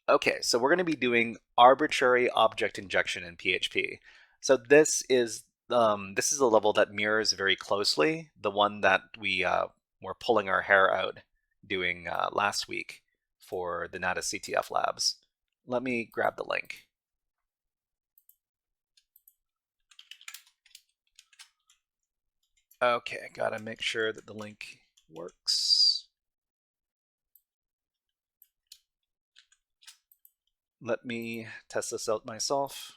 Okay, so we're going to be doing arbitrary object injection in PHP. So this is a level that mirrors very closely the one that we were pulling our hair out doing last week for the NATA CTF labs. Let me grab the link. Okay, gotta make sure that the link works. Let me test this out myself.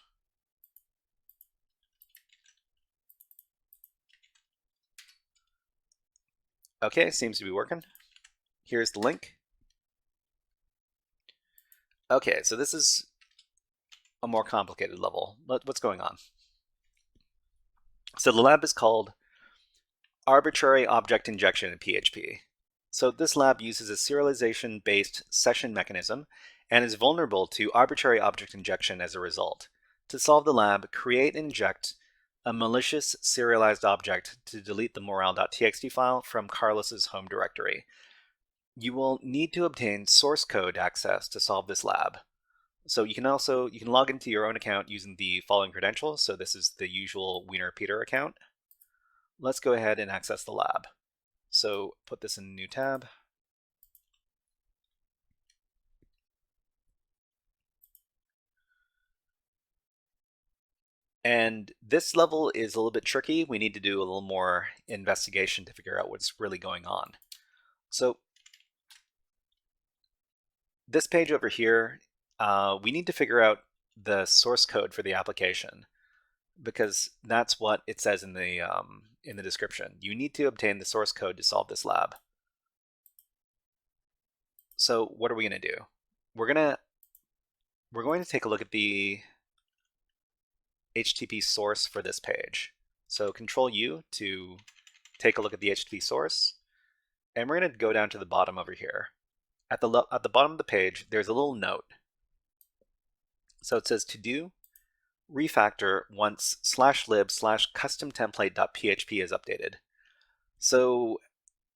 Okay, seems to be working. Here's the link. Okay, so this is a more complicated level. What's going on? So the lab is called Arbitrary Object Injection in PHP. So this lab uses a serialization-based session mechanism and is vulnerable to arbitrary object injection as a result. To solve the lab, create and inject a malicious serialized object to delete the morale.txt file from Carlos's home directory. You will need to obtain source code access to solve this lab. So you can log into your own account using the following credentials. So this is the usual Wiener Peter account. Let's go ahead and access the lab. So put this in a new tab. And this level is a little bit tricky. We need to do a little more investigation to figure out what's really going on. So this page over here, we need to figure out the source code for the application, because that's what it says in the description. You need to obtain the source code to solve this lab. So what are we going to do? We're going to take a look at the HTTP source for this page. So Control U to take a look at the HTTP source, and we're going to go down to the bottom over here. At the bottom of the page, there's a little note. So it says to do refactor once /lib/customtemplate.php is updated. So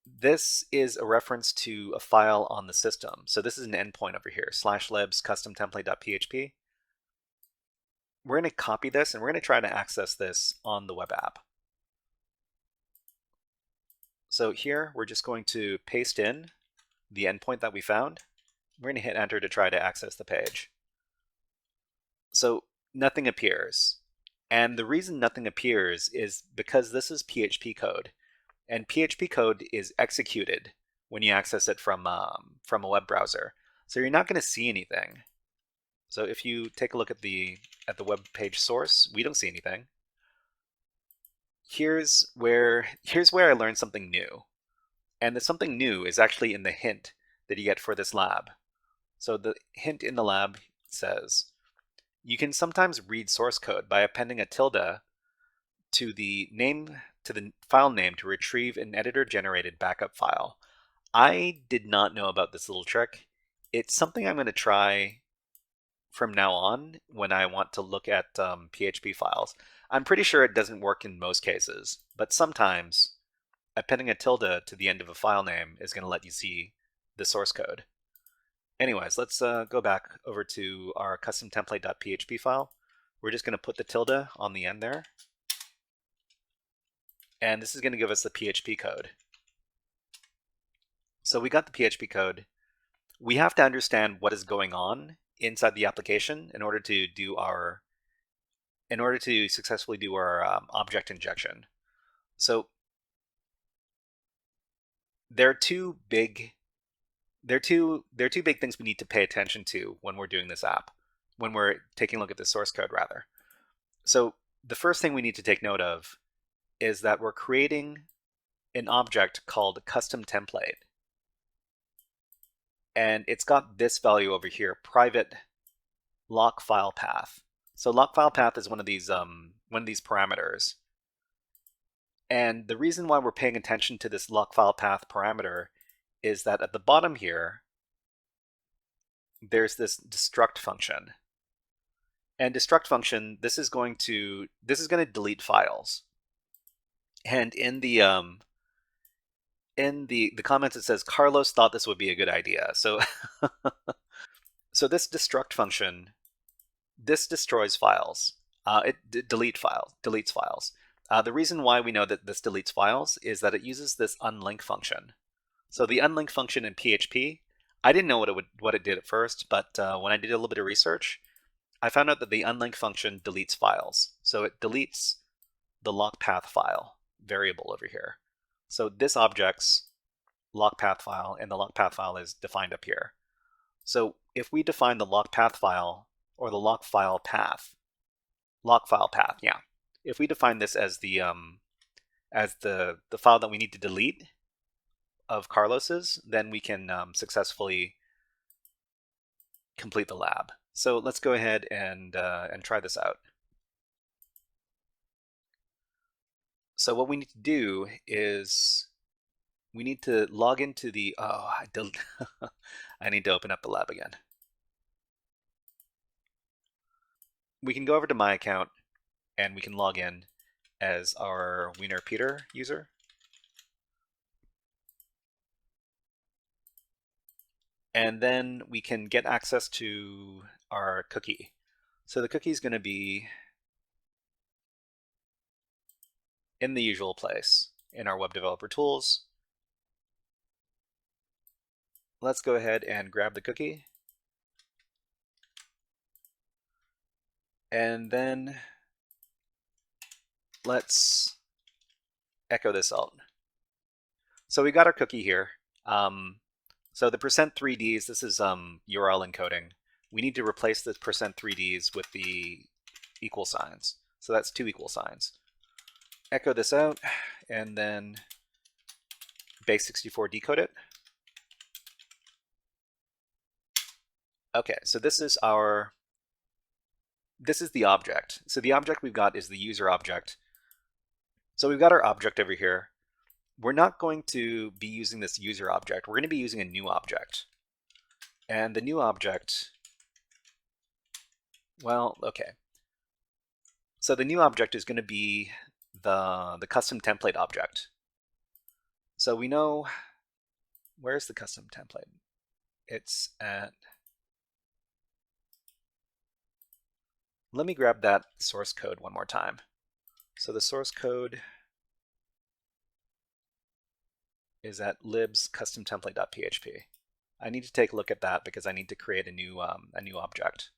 this is a reference to a file on the system. So this is an endpoint over here, /libs/customtemplate.php. We're going to copy this and we're going to try to access this on the web app. So here we're just going to paste in the endpoint that we found. We're going to hit enter to try to access the page. So nothing appears. And the reason nothing appears is because this is PHP code. And PHP code is executed when you access it from a web browser. So you're not going to see anything. So if you take a look at the web page source, we don't see anything. Here's where I learned something new. And the something new is actually in the hint that you get for this lab. So the hint in the lab says, you can sometimes read source code by appending a tilde to the file name to retrieve an editor-generated backup file. I did not know about this little trick. It's something I'm going to try from now on when I want to look at PHP files. I'm pretty sure it doesn't work in most cases, but sometimes appending a tilde to the end of a file name is going to let you see the source code. Anyways, let's go back over to our customtemplate.php file. We're just going to put the tilde on the end there. And this is going to give us the PHP code. So we got the PHP code. We have to understand what is going on inside the application in order to successfully do our object injection. So there are two big things we need to pay attention to when we're doing this app, when we're taking a look at the source code rather. So the first thing we need to take note of is that we're creating an object called custom template. And it's got this value over here, private lock file path. So lock file path is one of these parameters. And the reason why we're paying attention to this lock file path parameter is that at the bottom here, there's this destruct function. And destruct function, this is going to delete files. And in the comments it says Carlos thought this would be a good idea. So so this destruct function, this destroys files. It deletes files. The reason why we know that this deletes files is that it uses this unlink function. So the unlink function in PHP, I didn't know what it did at first, but when I did a little bit of research, I found out that the unlink function deletes files. So it deletes the lock path file variable over here. So this object's lock path file, and the lock path file is defined up here. So if we define the lock path file, or the lock file path, yeah. If we define this as the file that we need to delete of Carlos's, then we can successfully complete the lab. So let's go ahead and try this out. So what we need to do is we need to log into the, I need to open up the lab again. We can go over to my account and we can log in as our Wiener Peter user. And then we can get access to our cookie. So the cookie is going to be in the usual place in our web developer tools. Let's go ahead and grab the cookie. And then let's echo this out. So we got our cookie here. So the %3ds, this is URL encoding. We need to replace the %3ds with the equal signs. So that's 2 equal signs. Echo this out, and then base64 decode it. Okay, so this is the object. So the object we've got is the user object. So we've got our object over here. We're not going to be using this user object. We're going to be using a new object. And the new object, well, okay. So the new object is going to be the custom template object. So we know, where's the custom template? It's at, let me grab that source code one more time. So the source code is at libs custom template.php. I need to take a look at that because I need to create a new object.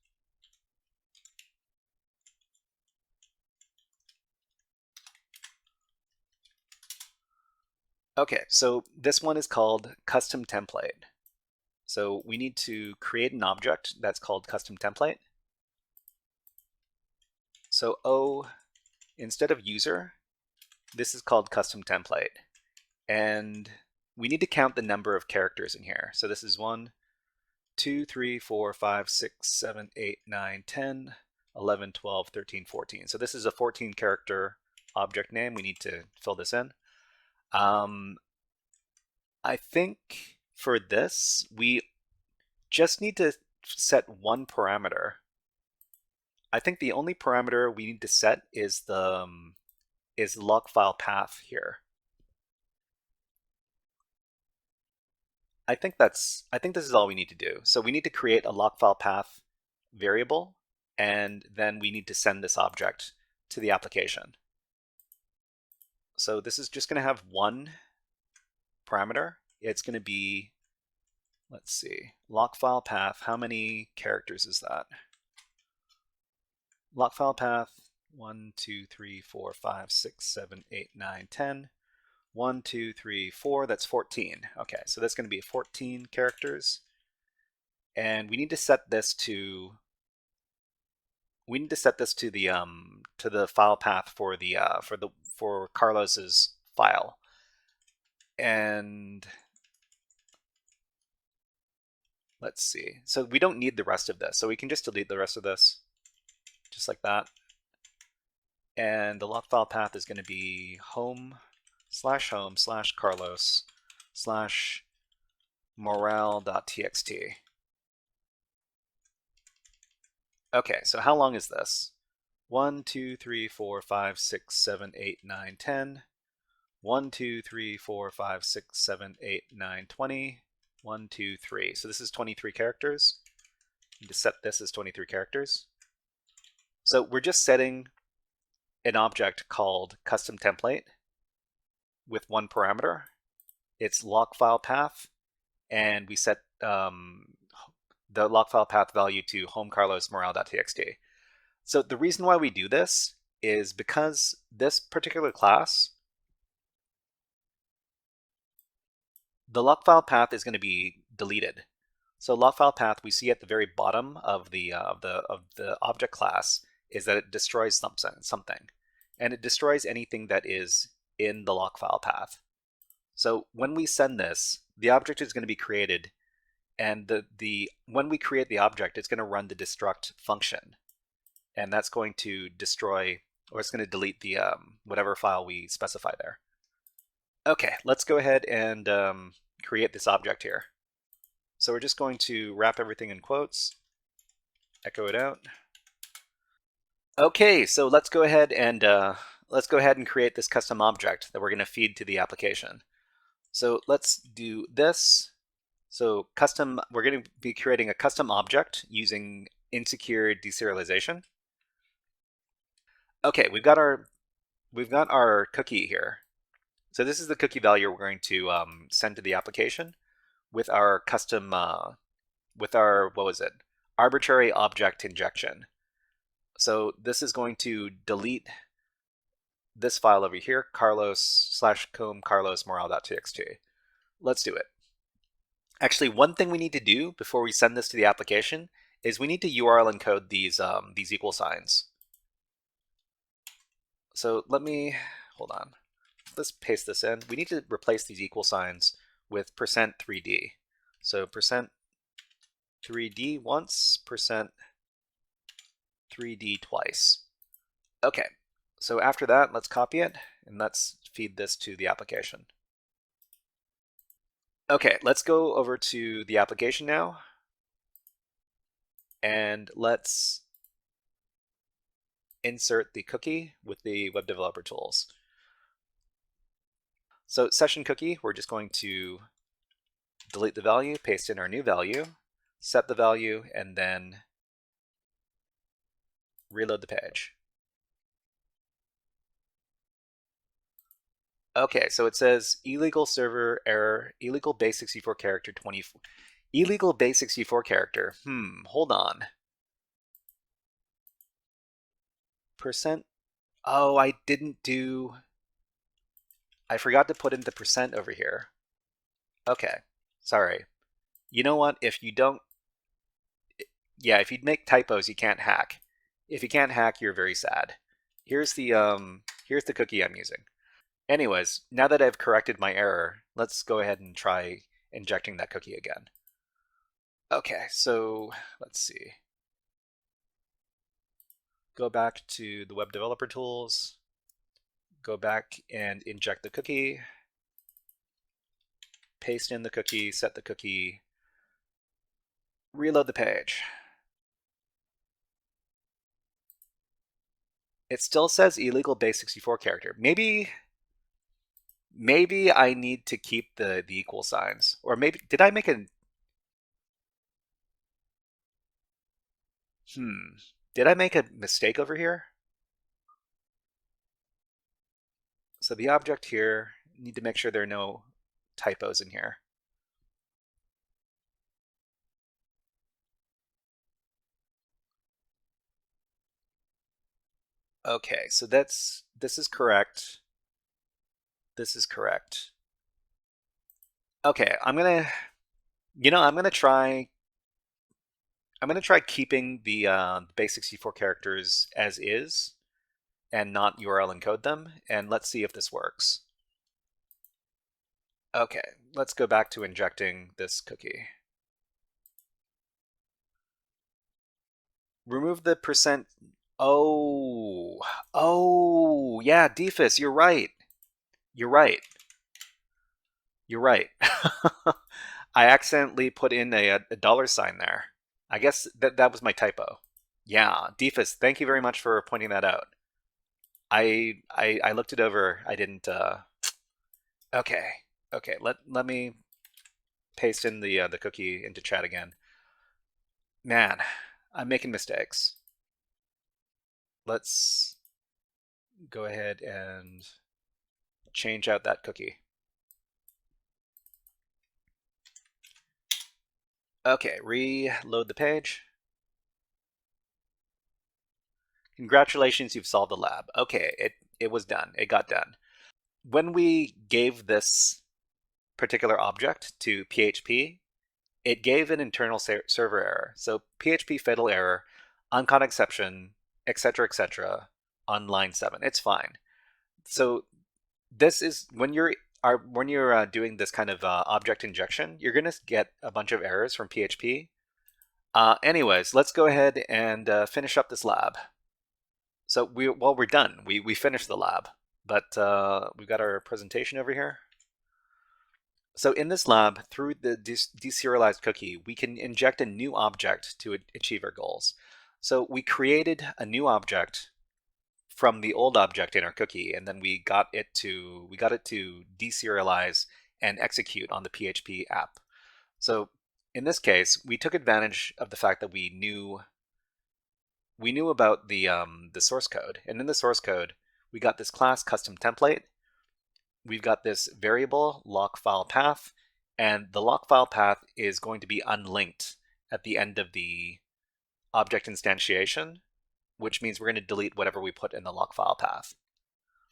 Okay, so this one is called custom template. So we need to create an object that's called custom template. So O, instead of user, this is called custom template. And we need to count the number of characters in here. So this is 1, 2, 3, 4, 5, 6, 7, 8, 9, 10, 11, 12, 13, 14. So this is a 14 character object name. We need to fill this in. I think for this, we just need to set one parameter. I think the only parameter we need to set is the log file path here. I think this is all we need to do. So we need to create a log file path variable, and then we need to send this object to the application. So this is just going to have one parameter. It's going to be, let's see, log file path. How many characters is that? Log file path 1, 2, 3, 4, 5, 6, 7, 8, 9, 10. 1, 2, 3, 4. That's 14. Okay, so that's going to be 14 characters, and we need to set this to the file path for Carlos's file. And let's see. So we don't need the rest of this, so we can just delete the rest of this, just like that. And the log file path is going to be home/Carlos/morale.txt. Okay, so how long is this? 1, 2, 3, 4, 5, 6, 7, 8, 9, 10. 1, 2, 3, 4, 5, 6, 7, 8, 9, 20. 1, 2, 3. So this is 23 characters. To set this as 23 characters. So we're just setting an object called custom template with one parameter. It's lock file path, and we set the lock file path value to homecarlosmorale.txt. So the reason why we do this is because this particular class, the lock file path is going to be deleted. So lock file path we see at the very bottom of the object class is that it destroys something, and it destroys anything that is in the lock file path. So when we send this, the object is going to be created, and when we create the object, it's going to run the destruct function, and that's going to destroy, or it's going to delete the whatever file we specify there. Okay, let's go ahead and create this object here. So we're just going to wrap everything in quotes, echo it out. Okay, so let's go ahead and create this custom object that we're going to feed to the application. So let's do this. So we're going to be creating a custom object using insecure deserialization. Okay, we've got our cookie here. So this is the cookie value we're going to send to the application with our custom, what was it? Arbitrary object injection. So this is going to delete this file over here, carlos/com carlosmorale.txt. Let's do it. Actually, one thing we need to do before we send this to the application is we need to URL encode these equal signs. So hold on. Let's paste this in. We need to replace these equal signs with %3d. So %3d once, %3d twice. Okay, so after that, let's copy it and let's feed this to the application. Okay, let's go over to the application now, and let's insert the cookie with the web developer tools. So session cookie, we're just going to delete the value, paste in our new value, set the value, and then reload the page. Okay, so it says illegal server error, illegal base64 character 24. Illegal base64 character. Hold on. Percent. Oh, I forgot to put in the percent over here. Okay, sorry. You know what? If you make typos, you can't hack. If you can't hack, you're very sad. Here's the cookie I'm using. Anyways, now that I've corrected my error, let's go ahead and try injecting that cookie again. Okay, so let's see. Go back to the web developer tools, go back and inject the cookie, paste in the cookie, set the cookie, reload the page. It still says illegal base64 character. Maybe I need to keep the equal signs. Or maybe, did I make a... Did I make a mistake over here? So the object here, need to make sure there are no typos in here. Okay, so this is correct. This is correct. Okay, I'm gonna try keeping the base64 characters as is and not URL encode them, and let's see if this works. Okay, let's go back to injecting this cookie. Remove the percent. Oh, yeah, Defus, you're right. You're right. You're right. I accidentally put in a $sign there. I guess that was my typo. Yeah, Deefus, thank you very much for pointing that out. I looked it over. I didn't. Okay, okay. Let me paste in the cookie into chat again. Man, I'm making mistakes. Let's go ahead and change out that cookie. Okay, reload the page. Congratulations, you've solved the lab. Okay, it was done. It got done. When we gave this particular object to PHP, it gave an internal server error. So PHP fatal error, uncaught exception, etc., on line 7. It's fine. So this is when you're doing this kind of object injection, you're going to get a bunch of errors from PHP. Anyways, let's go ahead and finish up this lab. So we're done. We finished the lab, but we've got our presentation over here. So in this lab, through the deserialized cookie, we can inject a new object to achieve our goals. So we created a new object from the old object in our cookie, and then we got it to deserialize and execute on the PHP app. So in this case, we took advantage of the fact that we knew about the source code, and in the source code, we got this class custom template. We've got this variable lock file path, and the lock file path is going to be unlinked at the end of the object instantiation, which means we're going to delete whatever we put in the lock file path.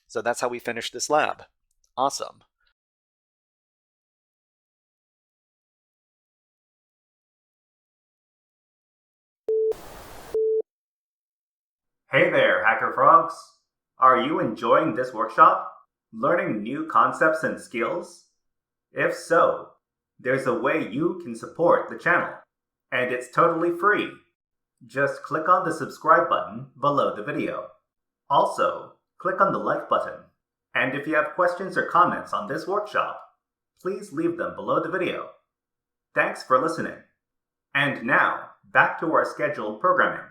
So that's how we finish this lab. Awesome. Hey there, HackerFrogs! Are you enjoying this workshop? Learning new concepts and skills? If so, there's a way you can support the channel, and it's totally free. Just click on the subscribe button below the video. Also, click on the like button. And if you have questions or comments on this workshop, please leave them below the video. Thanks for listening. And now, back to our scheduled programming.